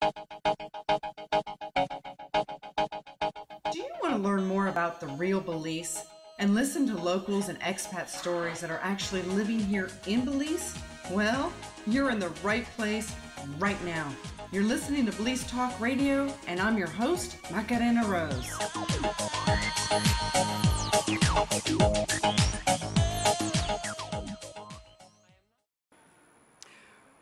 Do you want to learn more about the real Belize and listen to locals and expat stories that are actually living here in Belize? Well, you're in the right place right now. You're listening to Belize Talk Radio, and I'm your host, Macarena Rose.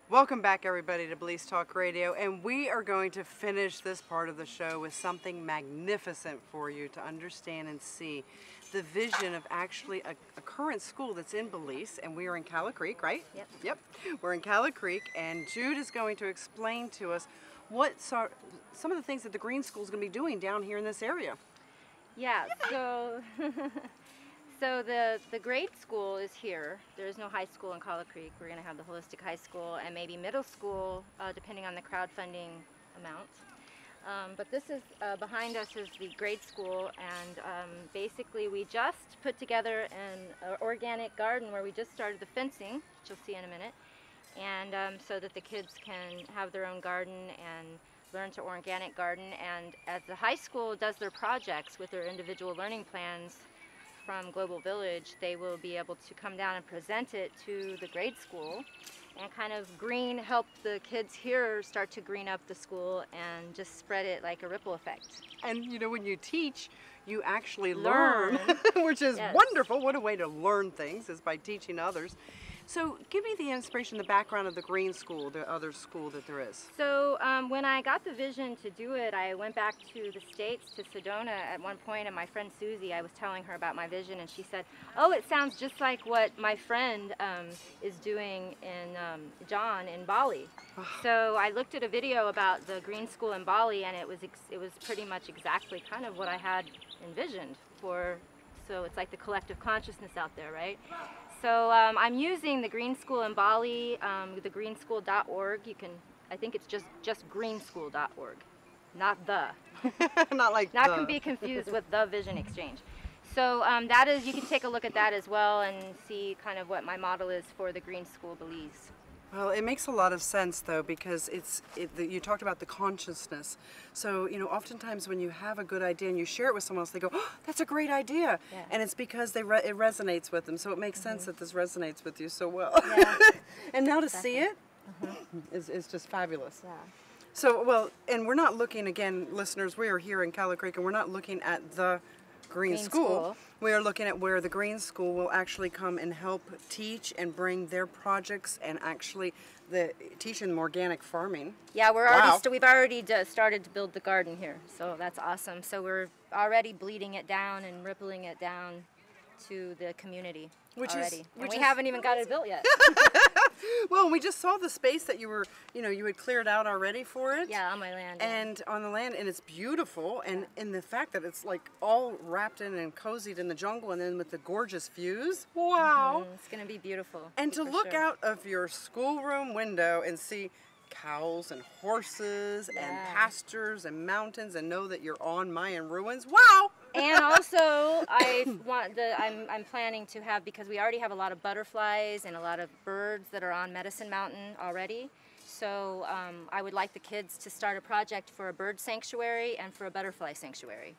Welcome back, everybody, to Belize Talk Radio, and we are going to finish this part of the show with something magnificent for you to understand and see the vision of actually a current school that's in Belize, and we are in Calla Creek, right? Yep. We're in Calla Creek, and Jude is going to explain to us what some of the things that the Green School is going to be doing down here in this area. Yeah, so the grade school is here. There is no high school in Calla Creek. We're going to have the holistic high school and maybe middle school, depending on the crowdfunding amount. But this is, behind us is the grade school, and basically we just put together an organic garden where we just started the fencing, which you'll see in a minute, and so that the kids can have their own garden and learn to organic garden. And as the high school does their projects with their individual learning plans from Global Village, they will be able to come down and present it to the grade school and kind of help the kids here start to green up the school and just spread it like a ripple effect. And you know, when you teach, you actually learn. Which is Yes. wonderful. What a way to learn things, is by teaching others. So give me the inspiration, the background of the Green School, the other school that there is. So when I got the vision to do it, I went back to the States, to Sedona at one point, and my friend Susie, I was telling her about my vision, and she said, oh, it sounds just like what my friend is doing in John in Bali. So I looked at a video about the Green School in Bali, and it was pretty much exactly kind of what I had envisioned for. So it's like the collective consciousness out there, right? So I'm using the Green School in Bali, the greenschool.org. You can, I think it's just greenschool.org, not the. Not can be confused with the Vision Exchange. So that is, you can take a look at that as well and see kind of what my model is for the Green School Belize. Well, it makes a lot of sense, though, because you talked about the consciousness. So, you know, oftentimes when you have a good idea and you share it with someone else, they go, oh, that's a great idea. Yeah. And it's because it resonates with them. So it makes sense that this resonates with you so well. Yeah. And now to see it is just fabulous. Yeah. So, well, and we're not looking, again, listeners, we are here in Calla Creek, and we're not looking at the Green School. We are looking at where the Green School will actually come and help teach and bring their projects and actually teach them organic farming. Yeah, we've already started to build the garden here, so that's awesome. So we're already bleeding it down and rippling it down to the community already. And we haven't even got it built yet. Well, we just saw the space that you had cleared out already for it. Yeah, on my land. And on the land, and it's beautiful, and the fact that it's like all wrapped in and cozied in the jungle, and then with the gorgeous views. Wow. It's going to be beautiful. And to look out of your schoolroom window and see cows and horses and pastures and mountains, and know that you're on Mayan ruins. Wow. And also, I'm planning to have, because we already have a lot of butterflies and a lot of birds that are on Medicine Mountain already. So I would like the kids to start a project for a bird sanctuary and for a butterfly sanctuary.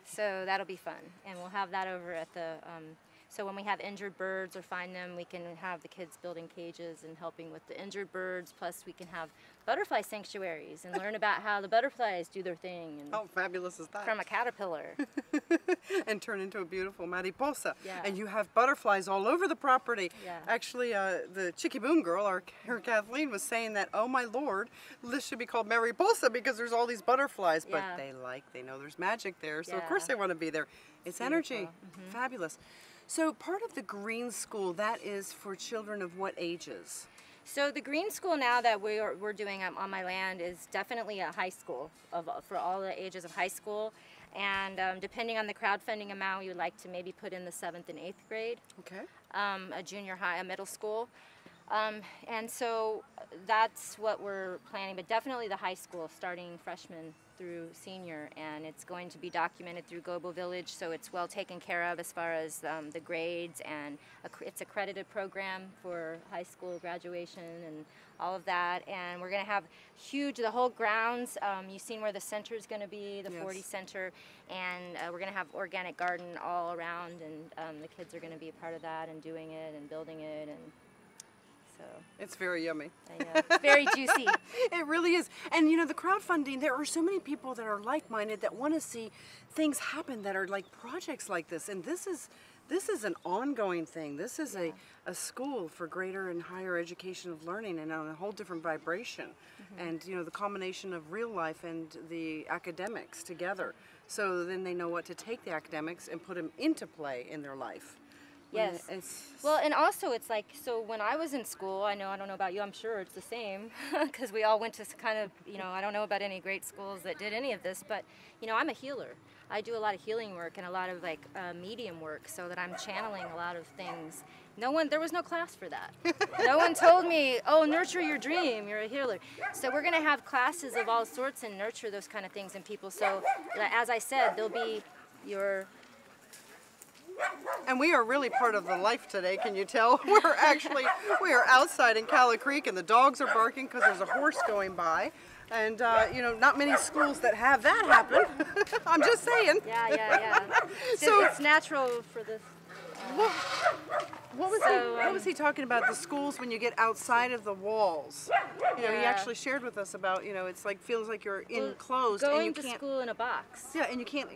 So that'll be fun, and we'll have that over at the. So when we have injured birds or find them, we can have the kids building cages and helping with the injured birds. Plus, we can have butterfly sanctuaries and learn about how the butterflies do their thing. And how fabulous is that? From a caterpillar. And turn into a beautiful mariposa. Yeah. And you have butterflies all over the property. Yeah. Actually, the Chicky Boom girl, our Kathleen, was saying that, oh my Lord, this should be called mariposa because there's all these butterflies. But they know there's magic there, so of course they want to be there. It's energy. Fabulous. So part of the Green School, that is for children of what ages? So the Green School now that we're doing on my land is definitely a high school for all the ages of high school. And depending on the crowdfunding amount, we would like to maybe put in the 7th and 8th grade. Okay. A junior high, a middle school. And so that's what we're planning, but definitely the high school, starting freshman through senior, and it's going to be documented through Gobo Village, so it's well taken care of as far as the grades, and it's accredited program for high school graduation and all of that. And we're going to have the whole grounds, you've seen where the center is going to be, the 40 center, and we're going to have organic garden all around, and the kids are going to be a part of that and doing it and building it. And so it's very yummy. I know. It's very juicy. It really is. And you know, the crowdfunding, there are so many people that are like-minded that want to see things happen that are like projects like this. And this is an ongoing thing. This is a school for greater and higher education of learning, and on a whole different vibration. And you know, the combination of real life and the academics together. So then they know what to take the academics and put them into play in their life. Yes. Well, and also it's like, so when I was in school, I don't know about you, I'm sure it's the same, because we all went to kind of, you know, I don't know about any great schools that did any of this, but, you know, I'm a healer. I do a lot of healing work and a lot of like medium work, so that I'm channeling a lot of things. There was no class for that. No one told me, oh, nurture your dream, you're a healer. So we're going to have classes of all sorts and nurture those kind of things in people. So as I said, there'll be your... And we are really part of the life today, can you tell? We are outside in Calla Creek, and the dogs are barking because there's a horse going by. And, you know, not many schools that have that happen. I'm just saying. Yeah. So it's natural for this. What was he talking about, the schools when you get outside of the walls? You know, he actually shared with us about, you know, it's like, feels like you're enclosed. Going and you to can't, school in a box. Yeah, and you can't,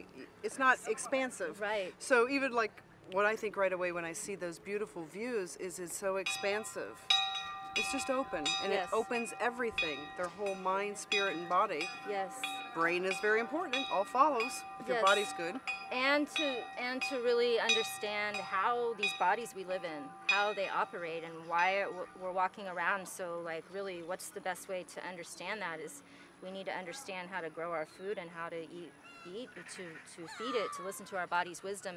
it's not expansive. Right. So even like, what I think right away when I see those beautiful views is it's so expansive. It's just open, and it opens everything, their whole mind, spirit, and body. Yes. Brain is very important, all follows, if your body's good. And to really understand how these bodies we live in, how they operate, and why we're walking around. So like really, what's the best way to understand that is we need to understand how to grow our food and how to eat to feed it, to listen to our body's wisdom.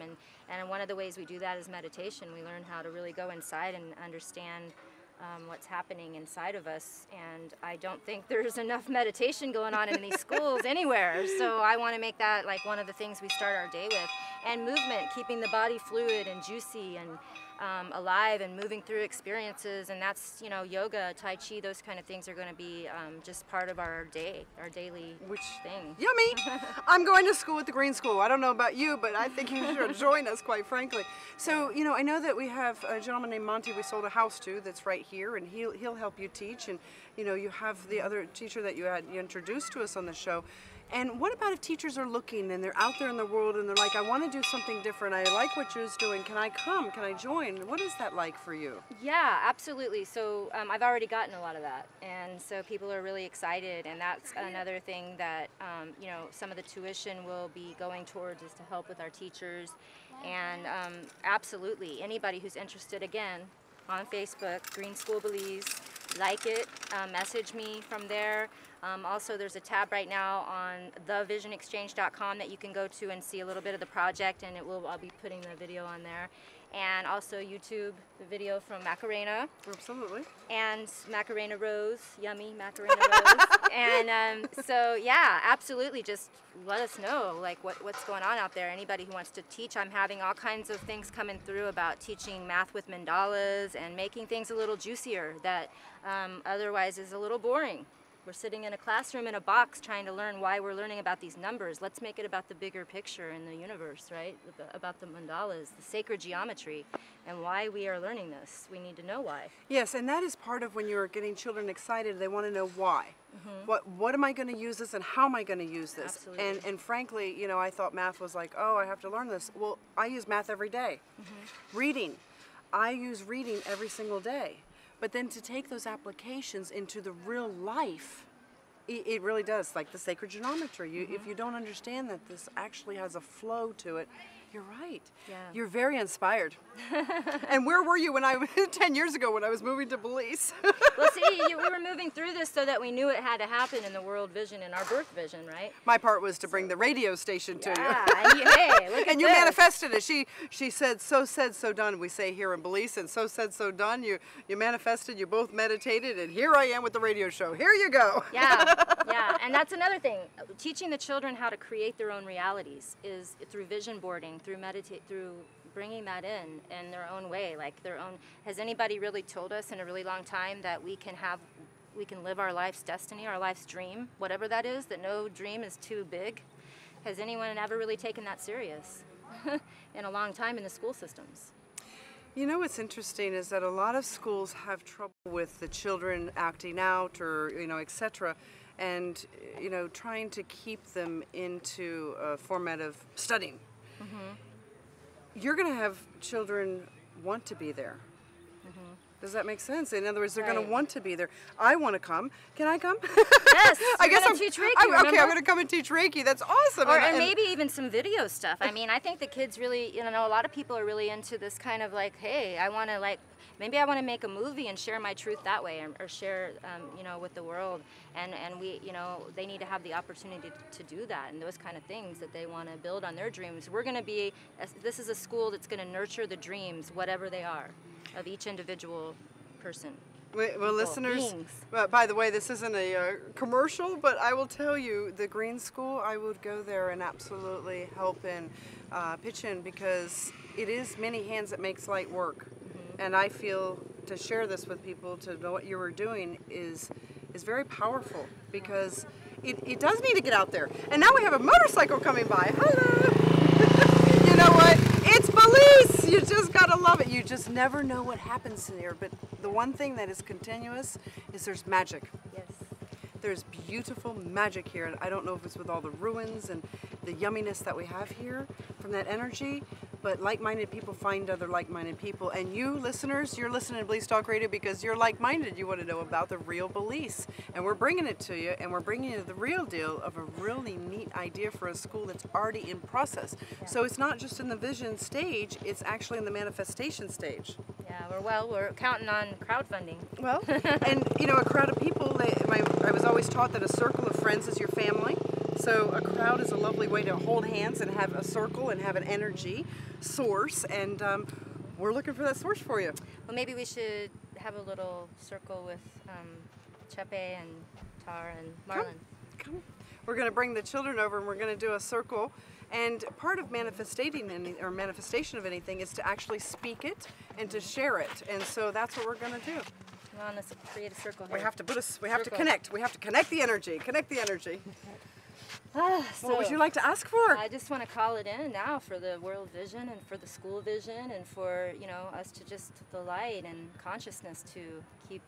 And one of the ways we do that is meditation. We learn how to really go inside and understand what's happening inside of us, and I don't think there's enough meditation going on in these schools anywhere, so I want to make that like one of the things we start our day with. And movement, keeping the body fluid and juicy and alive and moving through experiences, and that's, you know, yoga, tai chi, those kind of things are going to be just part of our day, our daily thing. Yummy! I'm going to school at the Green School. I don't know about you, but I think you should join us, quite frankly. So, you know, I know that we have a gentleman named Monty we sold a house to that's right here, and he'll help you teach, and, you know, you have the other teacher that you introduced to us on the show. And what about if teachers are looking and they're out there in the world and they're like, I want to do something different. I like what you're doing. Can I come? Can I join? What is that like for you? Yeah, absolutely. So I've already gotten a lot of that. And so people are really excited. And that's another thing that, you know, some of the tuition will be going towards is to help with our teachers. And absolutely, anybody who's interested, again, on Facebook, Green School Belize, like it, message me from there. Also, there's a tab right now on thevisionexchange.com that you can go to and see a little bit of the project, and I'll be putting the video on there. And also YouTube, the video from Macarena. Absolutely. And Macarena Rose, yummy Macarena Rose. And so yeah, absolutely, just let us know like what's going on out there. Anybody who wants to teach, I'm having all kinds of things coming through about teaching math with mandalas and making things a little juicier that otherwise is a little boring. We're sitting in a classroom in a box trying to learn why we're learning about these numbers. Let's make it about the bigger picture in the universe, right? About the mandalas, the sacred geometry, and why we are learning this. We need to know why. Yes, and that is part of when you're getting children excited. They want to know why. What am I going to use this, and how am I going to use this? Absolutely. And frankly, you know, I thought math was like, oh, I have to learn this. Well, I use math every day. Reading. I use reading every single day. But then to take those applications into the real life, it really does, like the sacred geometry. If you don't understand that this actually has a flow to it, You're right. Yeah. You're very inspired. And where were you when 10 years ago when I was moving to Belize? Well, see, we were moving through this so that we knew it had to happen in the world vision, in our birth vision, right? My part was to bring the radio station to you. Yeah, and hey, look at And you this. manifested it. She said, so done, we say here in Belize, and so said, so done. You manifested, you both meditated, and here I am with the radio show. Here you go. Yeah, yeah, and that's another thing. Teaching the children how to create their own realities is through vision boarding, through bringing that in their own way, like their own. Has anybody really told us in a really long time that we can live our life's destiny, our life's dream, whatever that is, that no dream is too big? Has anyone ever really taken that serious in a long time in the school systems? You know what's interesting is that a lot of schools have trouble with the children acting out or, etc. And, trying to keep them into a format of studying. You're going to have children want to be there. Does that make sense? In other words, they're going to want to be there. I want to come. Can I come? Yes, I guess I'm teach Reiki. Okay, I'm going to come and teach Reiki. That's awesome. And maybe even some video stuff. I mean, I think the kids really, a lot of people are really into this kind of like, hey, I want to maybe I want to make a movie and share my truth that way, or share, with the world. And we, they need to have the opportunity to do that, and those kind of things that they want to build on their dreams. We're going to be, this is a school that's going to nurture the dreams, whatever they are, of each individual person. Well, listeners, by the way, this isn't a commercial, but I will tell you, the Green School, I would go there and absolutely help and pitch in, because it is many hands that makes light work. And I feel to share this with people, to know what you were doing is very powerful, because it does need to get out there. And now we have a motorcycle coming by. Hello! You know what? It's Belize! You just gotta love it. You just never know what happens here. But the one thing that is continuous is there's magic. Yes. There's beautiful magic here. And I don't know if it's with all the ruins and the yumminess that we have here from that energy, but like-minded people find other like-minded people. And you listeners, you're listening to Belize Talk Radio because you're like-minded. You want to know about the real Belize. And we're bringing it to you, and we're bringing you the real deal of a really neat idea for a school that's already in process. Yeah. So it's not just in the vision stage, it's actually in the manifestation stage. Yeah, we're counting on crowdfunding. Well, and a crowd of people, I was always taught that a circle of friends is your family. So a crowd is a lovely way to hold hands and have a circle and have an energy source, and we're looking for that source for you. Well, maybe we should have a little circle with Chepe and Tar and Marlon. Come. We're going to bring the children over, and we're going to do a circle. And part of manifestation of anything is to actually speak it and to share it. And so that's what we're going to do. Come on, let's create a circle here. We have to connect. We have to connect the energy. Connect the energy. So what would you like to ask for? I just want to call it in now for the world vision and for the school vision, and for us to just the light and consciousness to keep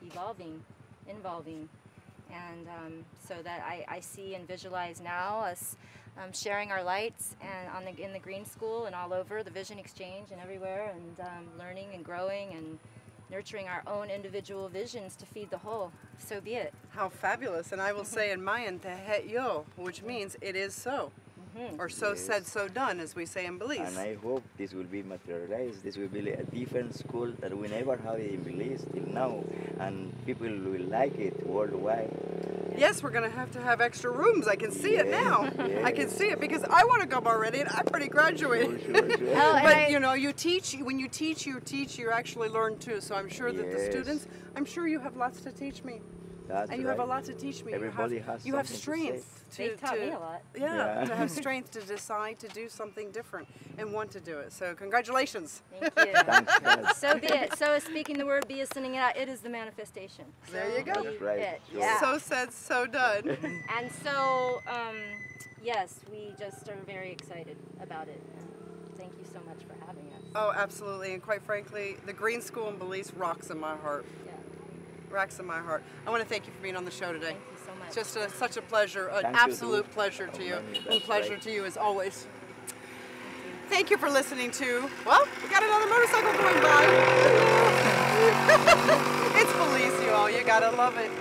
evolving, and so that I see and visualize now us sharing our lights and in the Green School and all over the Vision Exchange and everywhere, and learning and growing and nurturing our own individual visions to feed the whole. So be it. How fabulous. And I will say in Mayan, tehet yo, which means it is so. Or so said, so done, as we say in Belize. And I hope this will be materialized. This will be a different school that we never have in Belize till now. And people will like it worldwide. Yes, we're going to have extra rooms. I can see it now. Yes. I can see it because I want to come already, and I'm pretty graduated. Sure. But you teach, when you teach, you actually learn too. So I'm sure that the students, I'm sure you have lots to teach me. That's and you right. have a lot to teach me. Everybody you have strength. They've taught me a lot. Yeah, to have strength to decide to do something different and want to do it. So congratulations. Thank you. Thanks. So be it. So is speaking the word, be is sending it out. It is the manifestation. There you go. That's right. Sure. Yeah. So said, so done. And so, yes, we just are very excited about it. Thank you so much for having us. Oh, absolutely. And quite frankly, the Green School in Belize rocks in my heart. Yeah. Rocks in my heart. I want to thank you for being on the show today. Thank you so much. Just such a pleasure, an Thank you, absolute too. pleasure to you, That's and pleasure right. to you as always. Thank you for listening to, well, we got another motorcycle going by. It's Belize, you all. You gotta love it.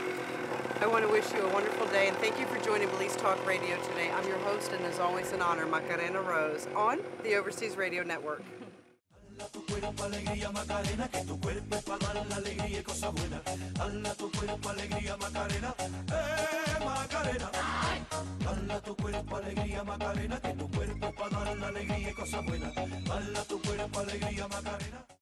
I want to wish you a wonderful day, and thank you for joining Belize Talk Radio today. I'm your host, and as always an honor, Macarena Rose, on the Overseas Radio Network. Dala tu cuerpo alegría Macarena, que tu cuerpo es para dar la alegría y cosas buenas. Dala tu cuerpo alegría Macarena, Macarena. Dala tu cuerpo alegría Macarena, que tu cuerpo es para dar la alegría y cosas buenas. Dala tu cuerpo alegría Macarena.